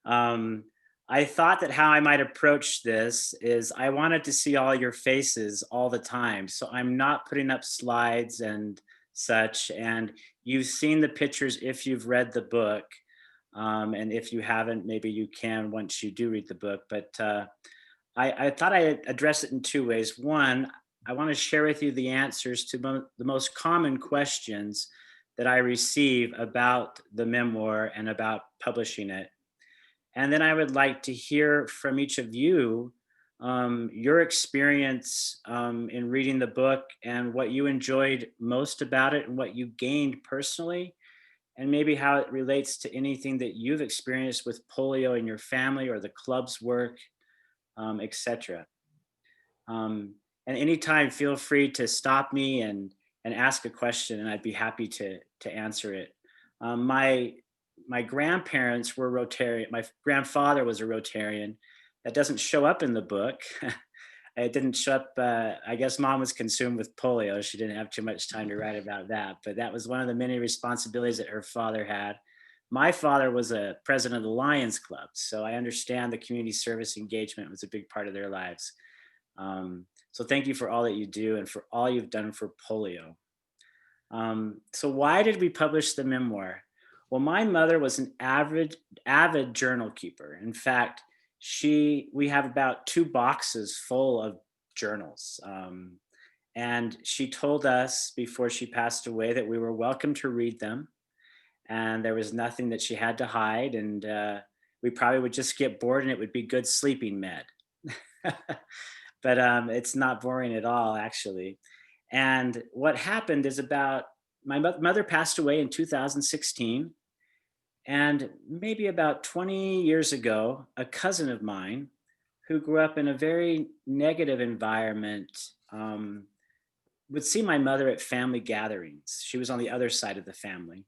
Um, I thought that how I might approach this is I wanted to see all your faces all the time. So I'm not putting up slides and such. And you've seen the pictures if you've read the book. And if you haven't, maybe you can once you do read the book. But I thought I'd address it in two ways. One, I want to share with you the answers to the most common questions that I receive about the memoir and about publishing it. And then I would like to hear from each of you your experience in reading the book and what you enjoyed most about it and what you gained personally, and maybe how it relates to anything that you've experienced with polio in your family or the club's work, etc. Um, and anytime, feel free to stop me and ask a question, and I'd be happy to answer it. My grandparents were Rotarian. My grandfather was a Rotarian. That doesn't show up in the book. It didn't show up. I guess mom was consumed with polio. She didn't have too much time to write about that. But that was one of the many responsibilities that her father had. My father was a president of the Lions Club, so I understand the community service engagement was a big part of their lives. So thank you for all that you do and for all you've done for polio. So why did we publish the memoir? Well, my mother was an avid journal keeper. In fact, we have about 2 boxes full of journals. And she told us before she passed away that we were welcome to read them, and there was nothing that she had to hide. And we probably would just get bored, and it would be good sleeping med. But it's not boring at all, actually. And what happened is about my mother passed away in 2016, and maybe about 20 years ago, a cousin of mine who grew up in a very negative environment would see my mother at family gatherings. She was on the other side of the family.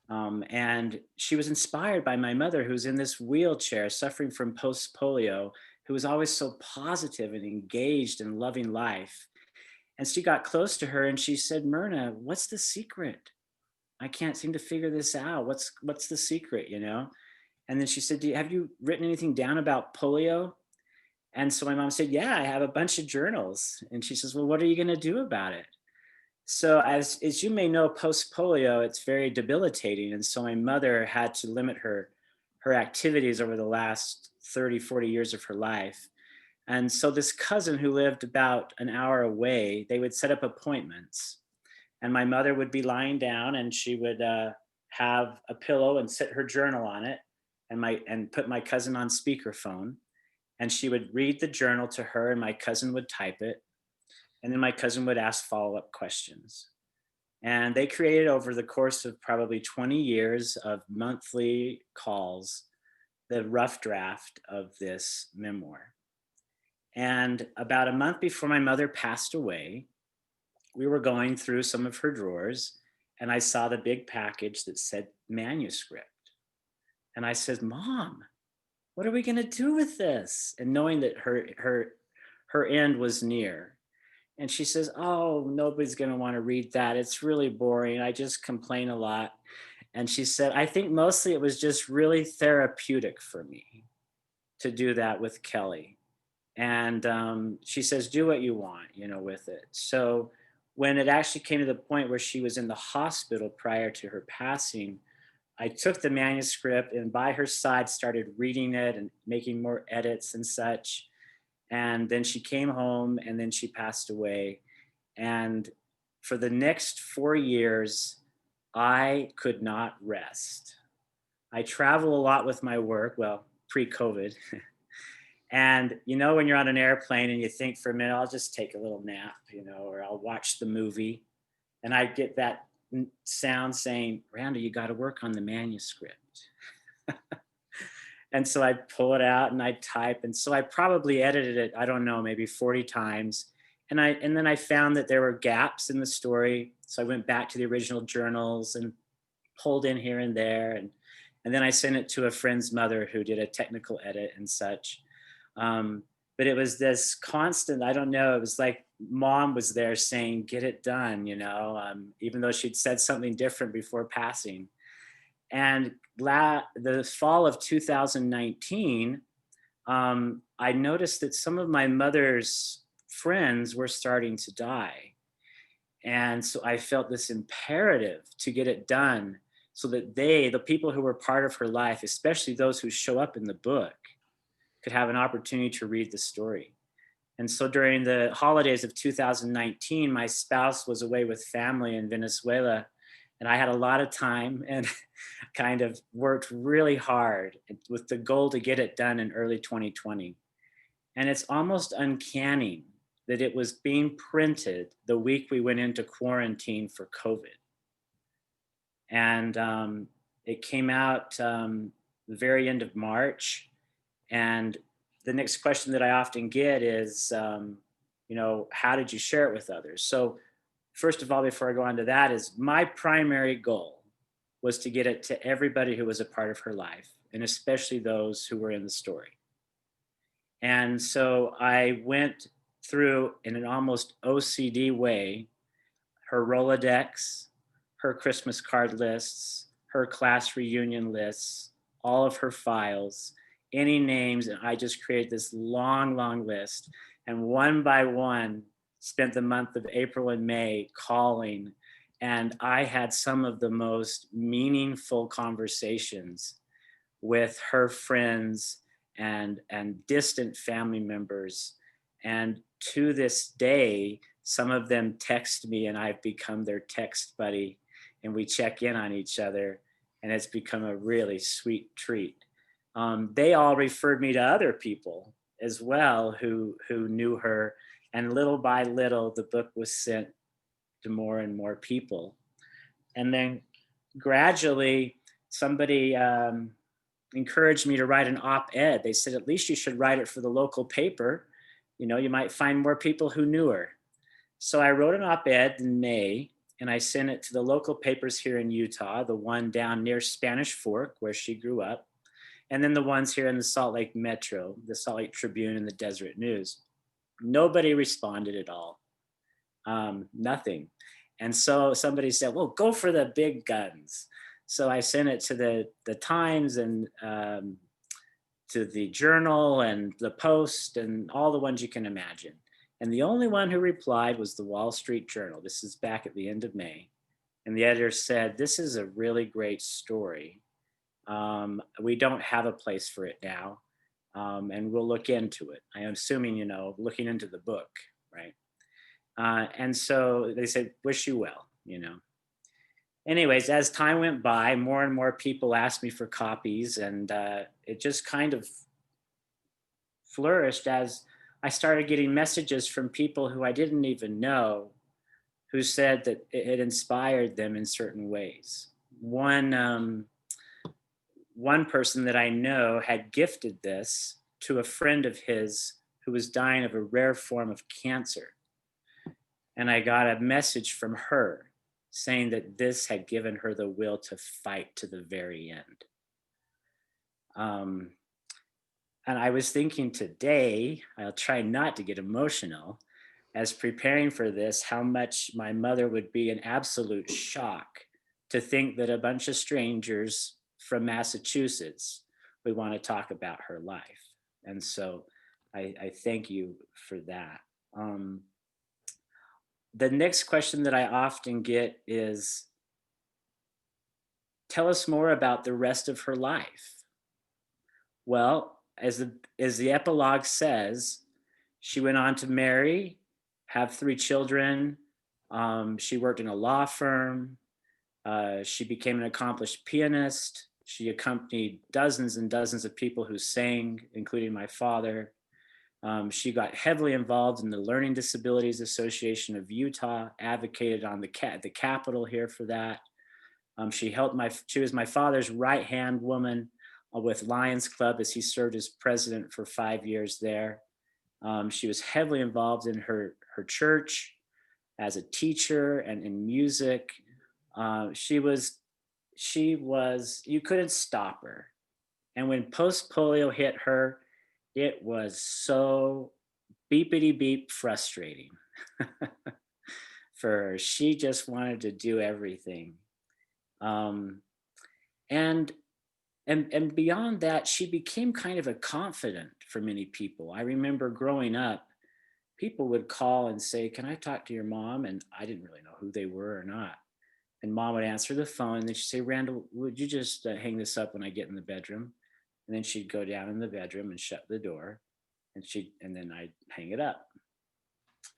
And she was inspired by my mother, who's in this wheelchair suffering from post polio, who was always so positive and engaged and loving life. And she got close to her and she said, "Myrna, what's the secret? I can't seem to figure this out. What's the secret, you know?" And then she said, Have you written anything down about polio?" And so my mom said, "Yeah, I have a bunch of journals." And she says, "Well, what are you going to do about it?" So as you may know, post polio, it's very debilitating. And so my mother had to limit her activities over the last 30, 40 years of her life. And so this cousin who lived about an hour away, they would set up appointments. And my mother would be lying down and she would have a pillow and sit her journal on it, and put my cousin on speakerphone. And she would read the journal to her and my cousin would type it. And then my cousin would ask follow-up questions. And they created, over the course of probably 20 years of monthly calls, the rough draft of this memoir. And about a month before my mother passed away, we were going through some of her drawers and I saw the big package that said manuscript. And I said, "Mom, what are we going to do with this?" And knowing that her end was near. And she says, "Oh, nobody's going to want to read that. It's really boring. I just complain a lot." And she said, "I think mostly it was just really therapeutic for me to do that with Kelly." And she says, "Do what you want, with it." So when it actually came to the point where she was in the hospital prior to her passing, I took the manuscript and by her side started reading it and making more edits and such. And then she came home and then she passed away. And for the next 4 years, I could not rest. I travel a lot with my work, well, pre COVID. And when you're on an airplane and you think for a minute, I'll just take a little nap, or I'll watch the movie. And I get that sound saying, "Randall, you got to work on the manuscript." And so I'd pull it out and I'd type. And so I probably edited it, I don't know, maybe 40 times. And then I found that there were gaps in the story. So I went back to the original journals and pulled in here and there. And then I sent it to a friend's mother who did a technical edit and such. But it was this constant, I don't know, it was like mom was there saying, "Get it done," even though she'd said something different before passing. And the fall of 2019, I noticed that some of my mother's friends were starting to die. And so I felt this imperative to get it done so that the people who were part of her life, especially those who show up in the book, could have an opportunity to read the story. And so during the holidays of 2019, my spouse was away with family in Venezuela. And I had a lot of time and kind of worked really hard with the goal to get it done in early 2020. And it's almost uncanny that it was being printed the week we went into quarantine for COVID. And it came out the very end of March. And the next question that I often get is, how did you share it with others? So, first of all, before I go on to that, is my primary goal was to get it to everybody who was a part of her life, and especially those who were in the story. And so I went through in an almost OCD way her Rolodex, her Christmas card lists, her class reunion lists, all of her files, any names. And I just created this long, long list. And one by one, spent the month of April and May calling. And I had some of the most meaningful conversations with her friends and distant family members. And to this day, some of them text me and I've become their text buddy, and we check in on each other, and it's become a really sweet treat. They all referred me to other people as well who knew her, and little by little the book was sent to more and more people. And then gradually somebody encouraged me to write an op-ed. They said, at least you should write it for the local paper. You might find more people who knew her. So I wrote an op-ed in May, and I sent it to the local papers here in Utah, the one down near Spanish Fork, where she grew up, and then the ones here in the Salt Lake Metro, the Salt Lake Tribune and the Deseret News. Nobody responded at all. Nothing. And so somebody said, well, go for the big guns. So I sent it to the Times and to the Journal and the Post and all the ones you can imagine. And the only one who replied was the Wall Street Journal. This is back at the end of May. And the editor said, this is a really great story. We don't have a place for it now, and we'll look into it. I am assuming, looking into the book, right? And so they said, wish you well. Anyways, as time went by, more and more people asked me for copies, and it just kind of flourished as I started getting messages from people who I didn't even know, who said that it inspired them in certain ways. One person that I know had gifted this to a friend of his who was dying of a rare form of cancer. And I got a message from her saying that this had given her the will to fight to the very end. And I was thinking today, I'll try not to get emotional, as preparing for this, how much my mother would be in absolute shock to think that a bunch of strangers from Massachusetts would want to talk about her life. And so I thank you for that. The next question that I often get is, tell us more about the rest of her life. Well, as the epilogue says, she went on to marry, have 3 children. She worked in a law firm. She became an accomplished pianist. She accompanied dozens and dozens of people who sang, including my father. She got heavily involved in the Learning Disabilities Association of Utah, advocated on the Capitol here for that. She was my father's right-hand woman with Lions Club as he served as president for 5 years there. She was heavily involved in her church as a teacher and in music. She was, you couldn't stop her. And when post-polio hit her, it was so beepity beep frustrating for her. She just wanted to do everything. And and beyond that, she became kind of a confidant for many people. I remember growing up, people would call and say, "Can I talk to your mom?" And I didn't really know who they were or not. And mom would answer the phone, and then she'd say, "Randall, would you just hang this up when I get in the bedroom?" And then she'd go down in the bedroom and shut the door, and then I'd hang it up.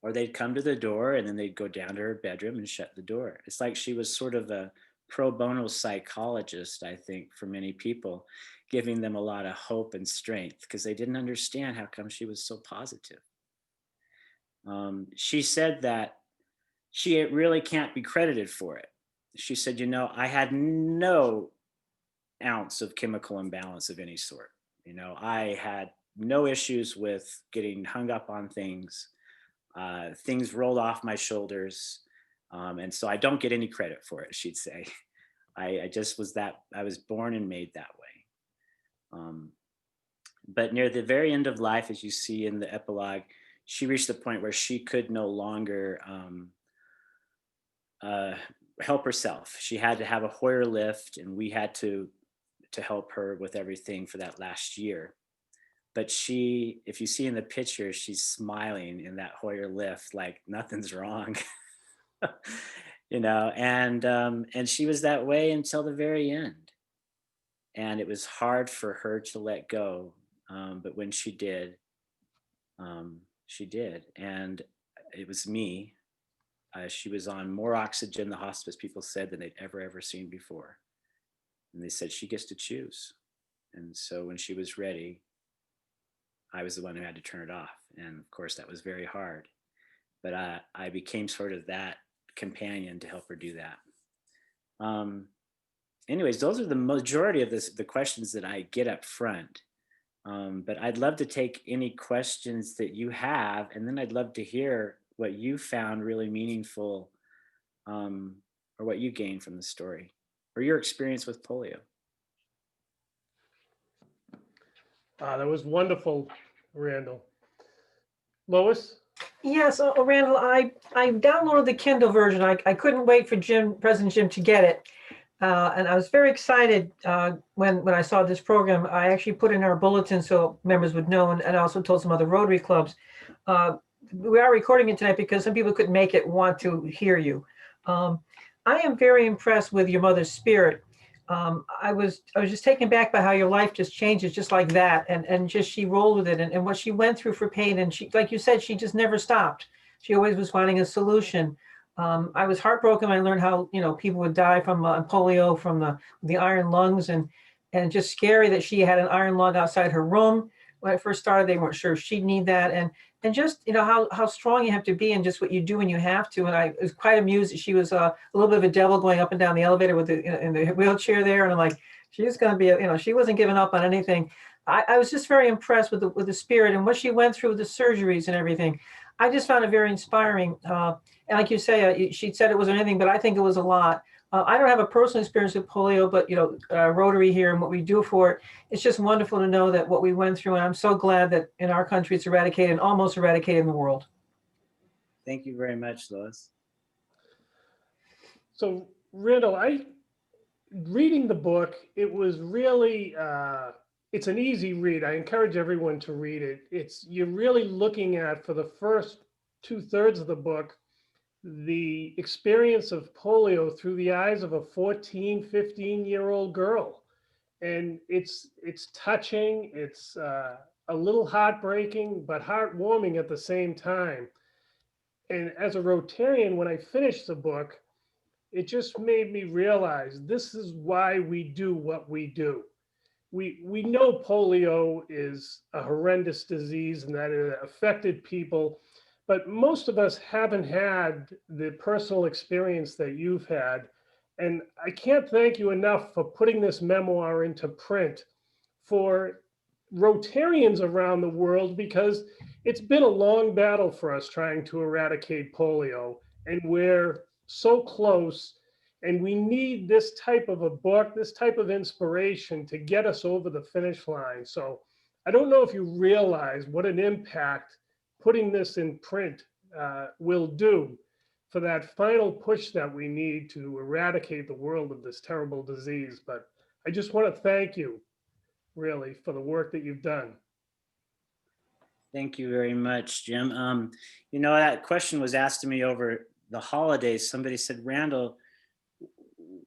Or they'd come to the door and then they'd go down to her bedroom and shut the door. It's like she was sort of a pro bono psychologist, I think, for many people, giving them a lot of hope and strength because they didn't understand how come she was so positive. She said that she really can't be credited for it. She said, I had no ounce of chemical imbalance of any sort. I had no issues with getting hung up on things. Things rolled off my shoulders. And so I don't get any credit for it, she'd say. I just I was born and made that way. Um, but near the very end of life, as you see in the epilogue, she reached the point where she could no longer uh, help herself. She had to have a Hoyer lift, and we had to help her with everything for that last year. But she, if you see in the picture, she's smiling in that Hoyer lift like nothing's wrong. And she was that way until the very end. And it was hard for her to let go. But when she did. And it was me. She was on more oxygen, the hospice people said, than they'd ever seen before. And they said she gets to choose. And so when she was ready, I was the one who had to turn it off. And of course, that was very hard. But I became sort of that companion to help her do that. Um, Anyways, those are the majority of the questions that I get up front. But I'd love to take any questions that you have, and then I'd love to hear what you found really meaningful, um, or what you gained from the story, or your experience with polio. That was wonderful, Randall. Lois? Yes, Randall, I downloaded the Kindle version. I couldn't wait for President Jim to get it. And I was very excited when I saw this program. I actually put in our bulletin so members would know, and I also told some other Rotary clubs. We are recording it tonight because some people couldn't make it, want to hear you. I am very impressed with your mother's spirit. I was just taken back by how your life just changes just like that, and just she rolled with it, and what she went through for pain, and she, like you said, she just never stopped. She always was finding a solution. I was heartbroken when I learned how people would die from polio, from the iron lungs, and just scary that she had an iron lung outside her room. When I first started, they weren't sure if she'd need that, and just how strong you have to be and just what you do when you have to. And I was quite amused that she was a little bit of a devil going up and down the elevator with in the wheelchair there, and I'm like, she's going to be she wasn't giving up on anything. I was just very impressed with the spirit and what she went through with the surgeries and everything. I just found it very inspiring. And like you say, she said it wasn't anything, but I think it was a lot. I don't have a personal experience with polio, but Rotary here and what we do for it, it's just wonderful to know that what we went through. And I'm so glad that in our country it's eradicated and almost eradicated in the world. Thank you very much, Lois. So, Randall, reading the book, it was really, it's an easy read. I encourage everyone to read it. You're really looking at, for the first 2/3 of the book, the experience of polio through the eyes of a 14, 15-year-old girl. And it's touching, it's a little heartbreaking, but heartwarming at the same time. And as a Rotarian, when I finished the book, it just made me realize this is why we do what we do. We know polio is a horrendous disease and that it affected people, but most of us haven't had the personal experience that you've had. And I can't thank you enough for putting this memoir into print for Rotarians around the world, because it's been a long battle for us trying to eradicate polio, and we're so close. And we need this type of a book, this type of inspiration to get us over the finish line. So I don't know if you realize what an impact putting this in print will do for that final push that we need to eradicate the world of this terrible disease. But I just want to thank you really for the work that you've done. Thank you very much, Jim. That question was asked to me over the holidays. Somebody said, Randall,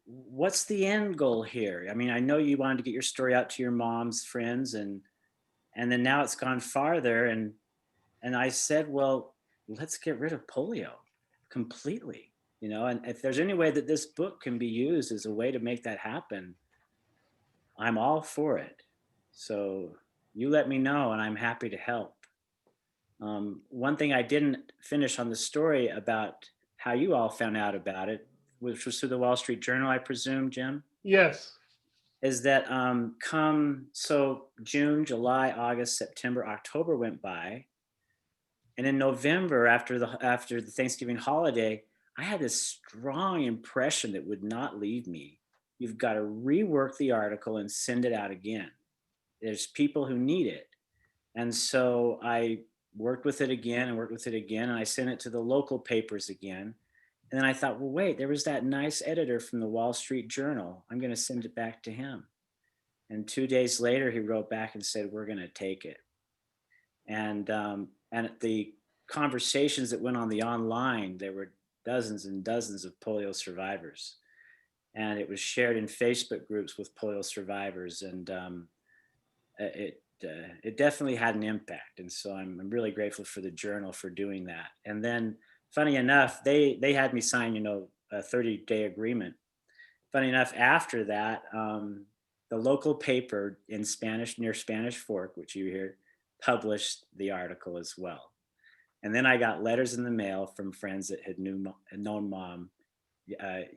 what's the end goal here? I mean, I know you wanted to get your story out to your mom's friends, and then now it's gone farther. And I said, well, let's get rid of polio completely. And if there's any way that this book can be used as a way to make that happen, I'm all for it. So you let me know, and I'm happy to help. One thing I didn't finish on the story about how you all found out about it, which was through the Wall Street Journal, I presume, Jim, Yes. is that so June, July, August, September, October went by, and in November, after the Thanksgiving holiday, I had this strong impression that would not leave me. You've got to rework the article and send it out again. There's people who need it. And so I worked with it again and worked with it again, and I sent it to the local papers again. And then I thought, well, wait, there was that nice editor from the Wall Street Journal. I'm going to send it back to him. And 2 days later, he wrote back and said, we're going to take it. And the conversations that went on the online, there were dozens and dozens of polio survivors. And it was shared in Facebook groups with polio survivors. And it definitely had an impact. And so I'm really grateful for the Journal for doing that. And then funny enough, they had me sign, a 30-day agreement. Funny enough, after that, the local paper in Spanish, near Spanish Fork, which you hear, published the article as well. And then I got letters in the mail from friends that had known Mom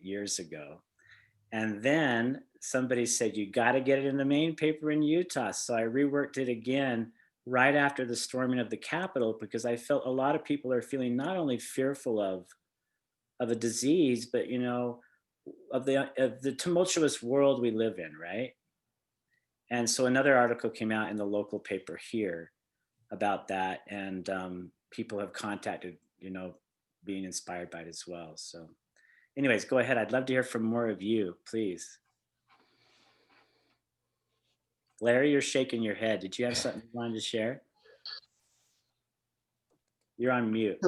years ago. And then somebody said, you got to get it in the main paper in Utah. So I reworked it again right after the storming of the Capitol, because I felt a lot of people are feeling not only fearful of a disease, but, of the tumultuous world we live in, right? And so another article came out in the local paper here about that. And people have contacted, being inspired by it as well. So anyways, go ahead. I'd love to hear from more of you, please. Larry, you're shaking your head. Did you have something you wanted to share? You're on mute.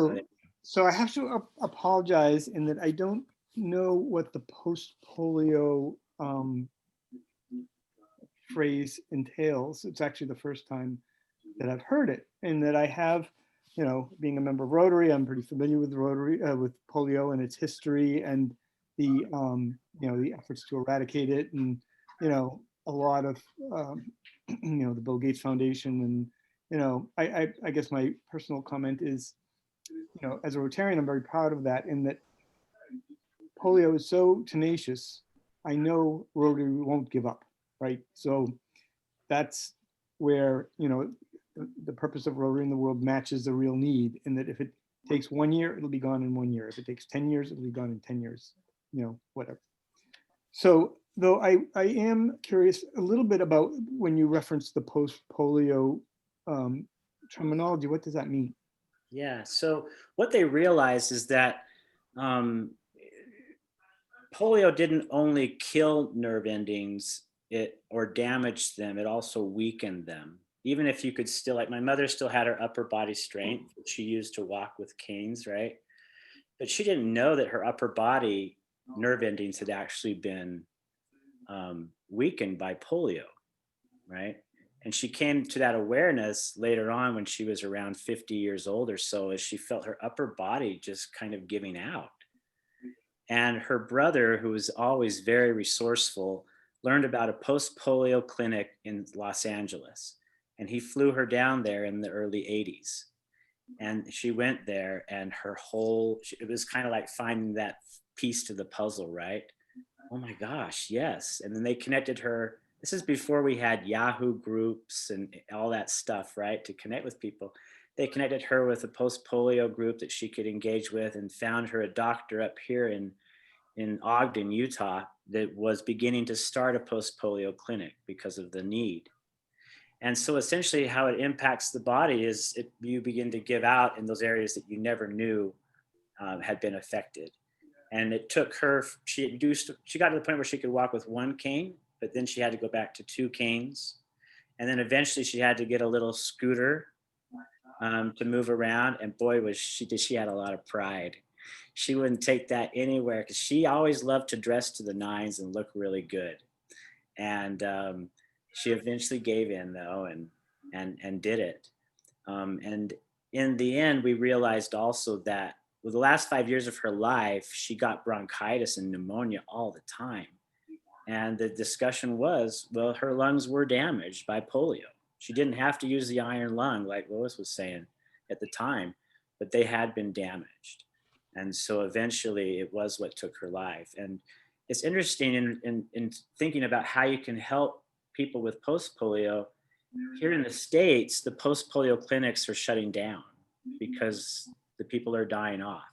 So I have to apologize in that I don't know what the post-polio phrase entails. It's actually the first time that I've heard it, and that I have, being a member of Rotary, I'm pretty familiar with Rotary, with polio and its history, and the the efforts to eradicate it, and a lot of the Bill Gates Foundation, and I guess my personal comment is, as a Rotarian, I'm very proud of that, in that polio is so tenacious. I know Rotary won't give up, right? So that's where the purpose of Rotary in the world matches the real need, in that if it takes 1 year, it'll be gone in 1 year. If it takes 10 years, it'll be gone in 10 years, whatever. So though I am curious a little bit about when you reference the post-polio terminology, what does that mean? Yeah, so what they realized is that polio didn't only kill nerve endings or damage them, it also weakened them. Even if you could still, like my mother still had her upper body strength that she used to walk with canes, right? But she didn't know that her upper body nerve endings had actually been weakened by polio, right? And she came to that awareness later on when she was around 50 years old or so, as she felt her upper body just kind of giving out. And her brother, who was always very resourceful, learned about a post-polio clinic in Los Angeles. And he flew her down there in the early 80s. And she went there, and it was kind of like finding that piece to the puzzle, right? Oh my gosh, yes. And then they connected her. This is before we had Yahoo groups and all that stuff, right? To connect with people. They connected her with a post-polio group that she could engage with, and found her a doctor up here in Ogden, Utah, that was beginning to start a post-polio clinic because of the need. And so essentially how it impacts the body is you begin to give out in those areas that you never knew had been affected. And it took her, she got to the point where she could walk with one cane, but then she had to go back to 2 canes. And then eventually she had to get a little scooter to move around. And boy, she had a lot of pride. She wouldn't take that anywhere because she always loved to dress to the nines and look really good. And she eventually gave in though, and did it. And in the end, we realized also that with the last 5 years of her life, she got bronchitis and pneumonia all the time. And the discussion was, well, her lungs were damaged by polio. She didn't have to use the iron lung like Lois was saying at the time, but they had been damaged. And so eventually it was what took her life. And it's interesting in thinking about how you can help people with post-polio. Here in the States, the post-polio clinics are shutting down because the people are dying off.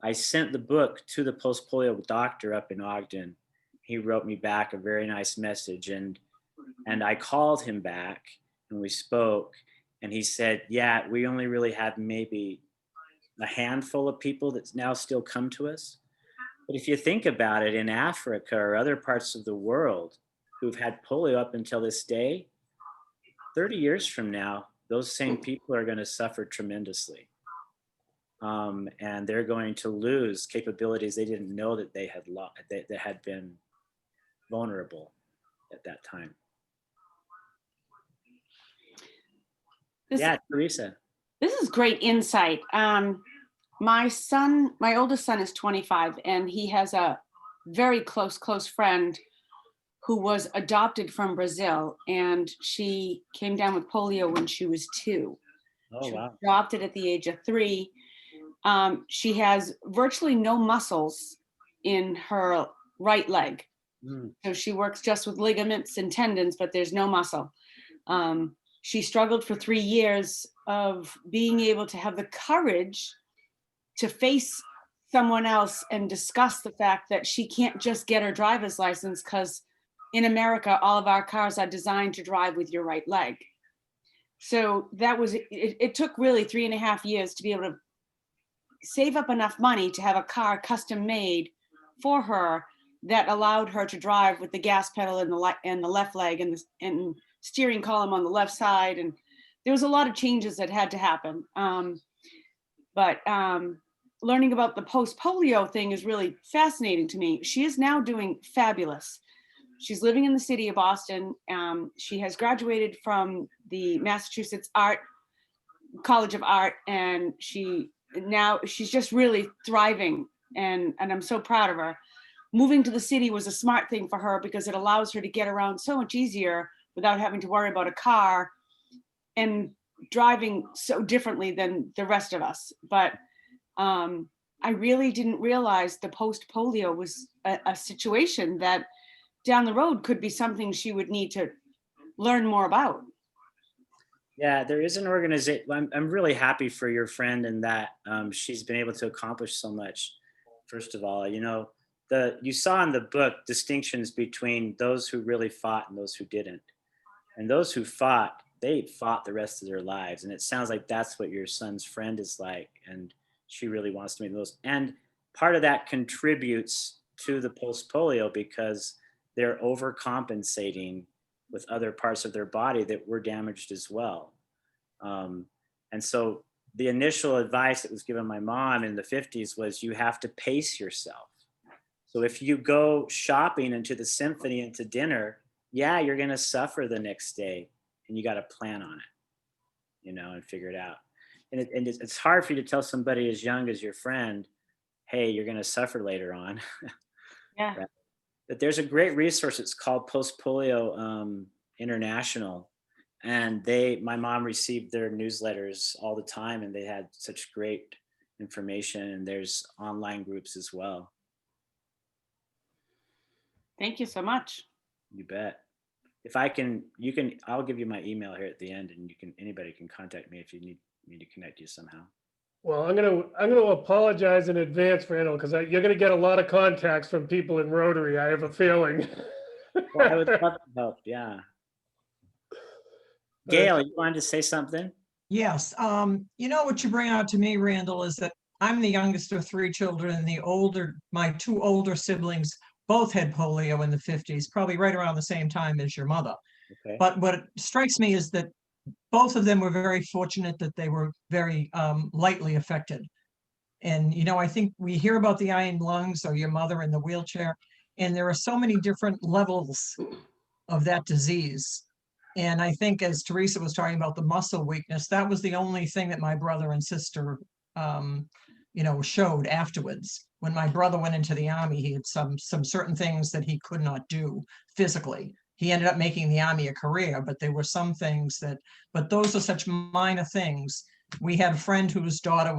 I sent the book to the post-polio doctor up in Ogden. He wrote me back a very nice message, and I called him back and we spoke, and he said, yeah, we only really have maybe a handful of people that now still come to us. But if you think about it, in Africa or other parts of the world who've had polio up until this day, 30 years from now, those same people are going to suffer tremendously. And they're going to lose capabilities they didn't know that they had that had been vulnerable at that time. Yeah, Teresa. This is great insight. My oldest son is 25, and he has a very close friend who was adopted from Brazil, and she came down with polio when she was 2. Oh, she wow. was adopted at the age of 3. She has virtually no muscles in her right leg. So she works just with ligaments and tendons, but there's no muscle. She struggled for 3 years of being able to have the courage to face someone else and discuss the fact that she can't just get her driver's license because in America, all of our cars are designed to drive with your right leg. So that was, it took really 3.5 years to be able to save up enough money to have a car custom made for her that allowed her to drive with the gas pedal in the left leg and steering column on the left side. And there was a lot of changes that had to happen. But learning about the post-polio thing is really fascinating to me. She is now doing fabulous. She's living in the city of Boston. She has graduated from the Massachusetts College of Art, and she's just really thriving. And I'm so proud of her. Moving to the city was a smart thing for her because it allows her to get around so much easier without having to worry about a car and driving so differently than the rest of us. But I really didn't realize the post-polio was a situation that down the road could be something she would need to learn more about. Yeah, there is an organization. I'm really happy for your friend and that she's been able to accomplish so much. First of all, you saw in the book distinctions between those who really fought and those who didn't. And those who fought, they fought the rest of their lives. And it sounds like that's what your son's friend is like. And she really wants to make those. And part of that contributes to the post-polio because they're overcompensating with other parts of their body that were damaged as well. And so the initial advice that was given my mom in the 50s was you have to pace yourself. So if you go shopping and to the symphony and to dinner, yeah, you're going to suffer the next day, and you got to plan on it, and figure it out. And it's hard for you to tell somebody as young as your friend, hey, you're going to suffer later on. Yeah. Right? But there's a great resource. It's called Post Polio International. And my mom received their newsletters all the time, and they had such great information, and there's online groups as well. Thank you so much. You bet. If I'll give you my email here at the end, and anybody can contact me if you need me to connect you somehow. Well, I'm gonna apologize in advance, Randall, because you're gonna get a lot of contacts from people in Rotary. I have a feeling. Well, I would love to help. Yeah. Gail, you wanted to say something? Yes. What you bring out to me, Randall, is that I'm the youngest of 3 children, and my 2 older siblings both had polio in the 50s, probably right around the same time as your mother. Okay. But what strikes me is that both of them were very fortunate that they were very lightly affected. And, you know, I think we hear about the iron lungs or your mother in the wheelchair, and there are so many different levels of that disease. And I think, as Teresa was talking about the muscle weakness, that was the only thing that my brother and sister, you know, showed afterwards. When my brother went into the army, he had some certain things that he could not do physically. He ended up making the army a career, but there were some things that, but those are such minor things. We had a friend whose daughter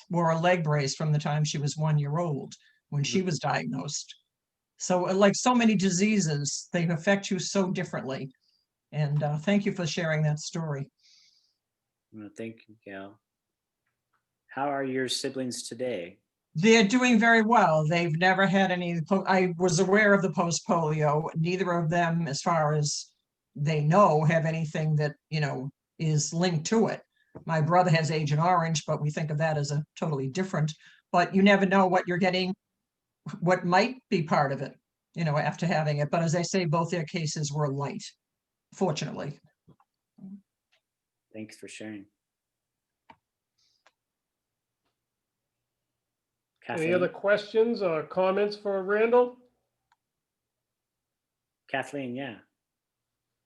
wore a leg brace from the time she was 1 year old when she was diagnosed. So like so many diseases, they affect you so differently. And thank you for sharing that story. Well, thank you, Gail. How are your siblings today? They're doing very well. They've never had any, I was aware of the post-polio. Neither of them, as far as they know, have anything that, you know, is linked to it. My brother has Agent Orange, but we think of that as a totally different, but you never know what you're getting, what might be part of it, you know, after having it. But as I say, both their cases were light, fortunately. Thanks for sharing. Any other questions or comments for Randall? Kathleen, yeah.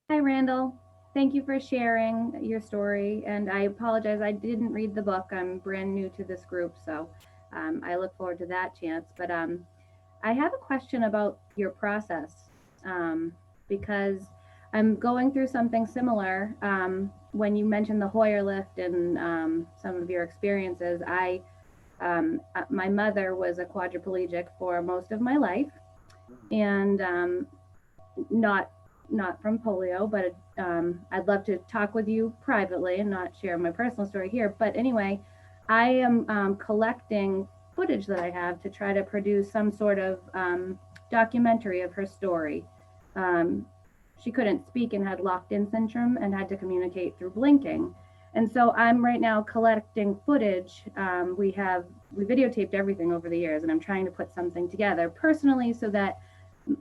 Hi, Randall. Thank you for sharing your story. And I apologize, I didn't read the book. I'm brand new to this group, so I look forward to that chance. But I have a question about your process because I'm going through something similar. When you mentioned the Hoyer lift and some of your experiences, my mother was a quadriplegic for most of my life, and not from polio, but I'd love to talk with you privately and not share my personal story here. But anyway, I am collecting footage that I have to try to produce some sort of documentary of her story. She couldn't speak and had locked-in syndrome and had to communicate through blinking. And so I'm right now collecting footage. We videotaped everything over the years, and I'm trying to put something together personally so that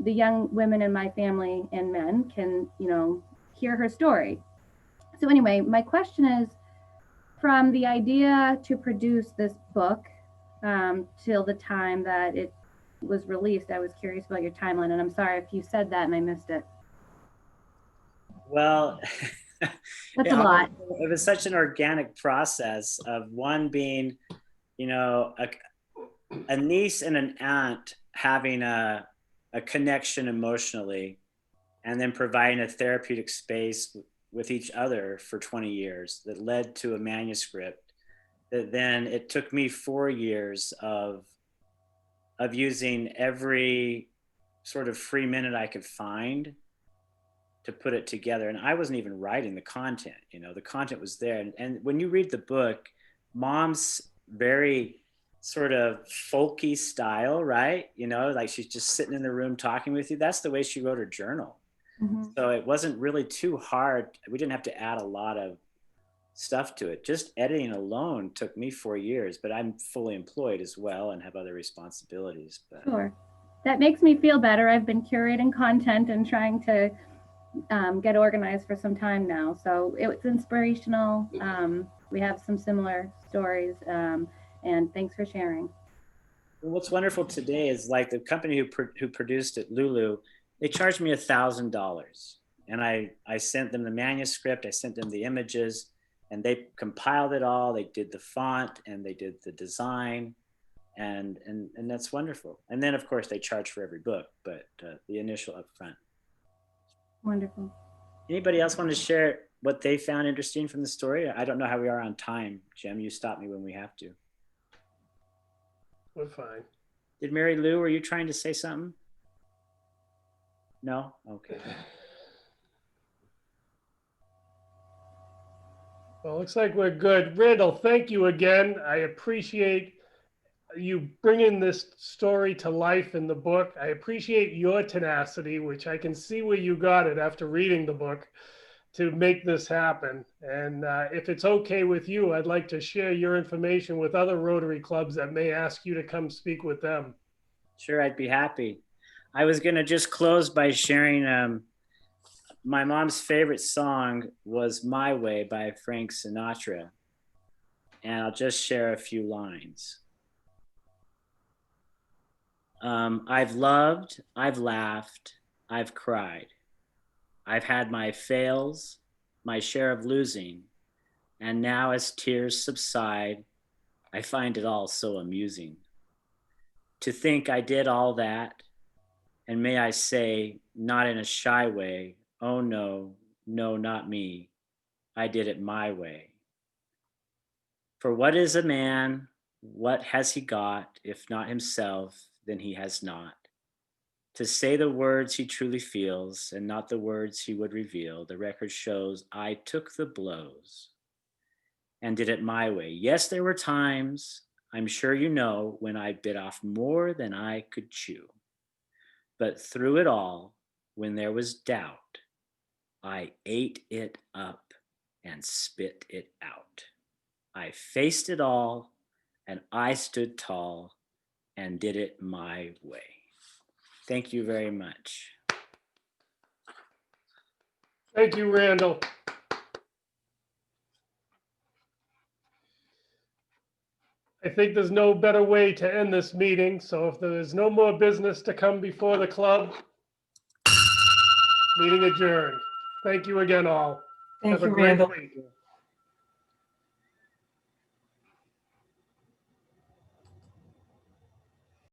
the young women in my family and men can, you know, hear her story. So anyway, my question is, from the idea to produce this book till the time that it was released, I was curious about your timeline, and I'm sorry if you said that and I missed it. Well, That's a lot. It was such an organic process of one being, you know, a niece and an aunt having a connection emotionally, and then providing a therapeutic space with each other for 20 years that led to a manuscript that then it took me 4 years of using every sort of free minute I could find to put it together. And I wasn't even writing the content, you know, the content was there. And when you read the book, Mom's very sort of folky style, right? You know, like she's just sitting in the room talking with you. That's the way she wrote her journal. Mm-hmm. So it wasn't really too hard. We didn't have to add a lot of stuff to it. Just editing alone took me 4 years, but I'm fully employed as well and have other responsibilities. But. Sure. That makes me feel better. I've been curating content and trying to get organized for some time now. So it's inspirational. We have some similar stories, and thanks for sharing. Well, what's wonderful today is like the company who produced it, Lulu, they charged me $1,000, and I sent them the manuscript, I sent them the images, and they compiled it all. They did the font and they did the design, and that's wonderful. And then of course they charge for every book, but the initial upfront. Wonderful. Anybody else want to share what they found interesting from the story? I don't know how we are on time, Jim. You stop me when we have to. We're fine. Did Mary Lou, were you trying to say something? No? Okay. Well, looks like we're good. Randall, thank you again. I appreciate you bringing this story to life in the book. I appreciate your tenacity, which I can see where you got it after reading the book, to make this happen. And if it's okay with you, I'd like to share your information with other Rotary clubs that may ask you to come speak with them. Sure, I'd be happy. I was gonna just close by sharing my mom's favorite song was My Way by Frank Sinatra. And I'll just share a few lines. I've loved, I've laughed, I've cried. I've had my fails, my share of losing. And now as tears subside, I find it all so amusing. To think I did all that, and may I say, not in a shy way, oh no, no, not me. I did it my way. For what is a man? What has he got? If not himself, then he has not. To say the words he truly feels and not the words he would reveal, the record shows I took the blows and did it my way. Yes, there were times, I'm sure you know, when I bit off more than I could chew. But through it all, when there was doubt, I ate it up and spit it out. I faced it all and I stood tall and did it my way. Thank you very much. Thank you, Randall. I think there's no better way to end this meeting. So if there is no more business to come before the club, meeting adjourned. Thank you again, all. Thank Have a you, great Randall. week.